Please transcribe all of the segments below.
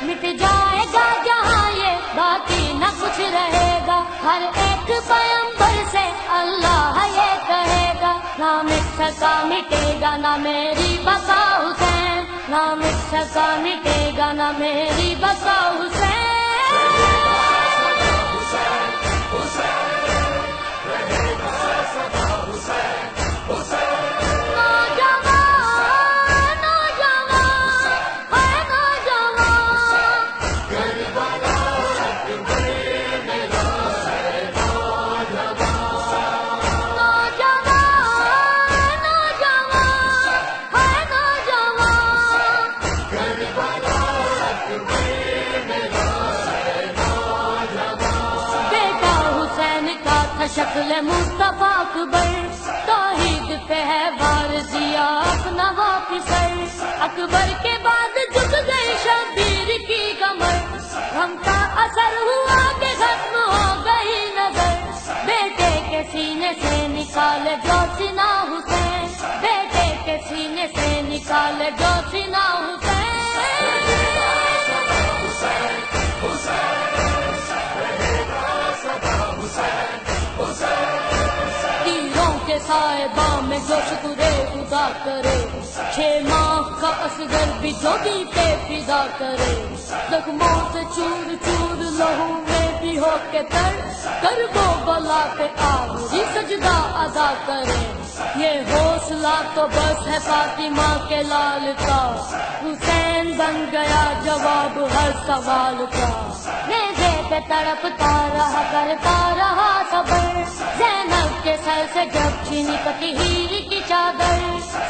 مٹ جائے گا جہاں یہ باقی نہ کچھ رہے گا، ہر ایک پیغمبر سے اللہ یہ کہے گا، نہ مٹ سکا مٹے گا نہ میری بقا حسین، نہ مٹ سکا مٹے گا نہ میری بقا حسین۔ شکل مصطفیٰ اکبر، توحید پہ ہے بار دیا اپنا واپسر، اکبر کے بعد جھک گئی شبیر کی کمر، غم کا اثر ہوا کہ ختم ہو گئی نظر، بیٹے کے سینے سے نکالے جو سینہ حسین، بیٹے کے سینے سے نکالے جو سینہ حسین۔ صاحبہ میں جو شکر خدا کرے، 6 ماہ کا اصغر بھی جو بھی پہ فدا کرے، زخموں سے چور چور لہو میں بھی ہو کے تر، کر وہ بلا پہ آخری سجدہ ادا کرے، یہ حوصلہ تو بس ہے فاطمہ کے لال کا، حسین بن گیا جواب ہر سوال کا، نیزے پہ تڑپتا رہا کرتا رہا صبر، زینب کے سر سے جب چھینی ہیر کی چادر،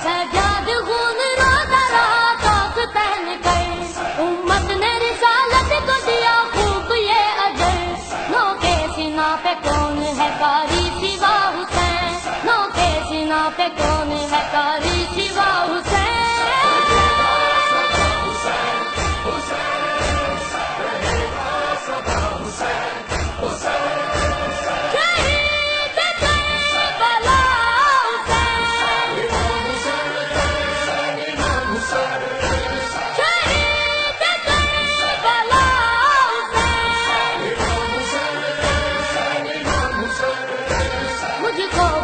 سجاد خون روتا رہا توق پہن کر، امت نے رسالت کو دیا خوب یہ اجر، نو کے سینہ پہ کون ہے قاری سوا حسین، نو کے سینہ پہ کون ہے قاری سوا حسین۔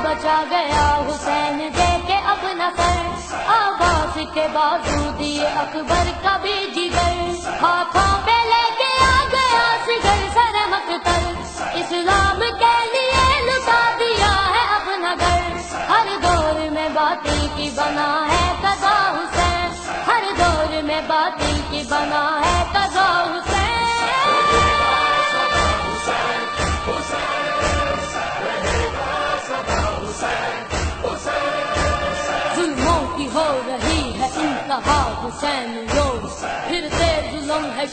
بچا گیا حسین دے کے اب نصر، عباس کے بازو دیے اکبر کا بھی جگر، ہاتھوں پہ لے کے آ گیا سگر سر مقتل، اسلام کے لیے لٹا دیا ہے اپنا گھر، ہر دور میں باطل کی بنا ہے قضا حسین، ہر دور میں باطل کی بنا ہے قضا حسین۔ ہو رہی ہے انتہا حسین روز، پھر ظلم ہے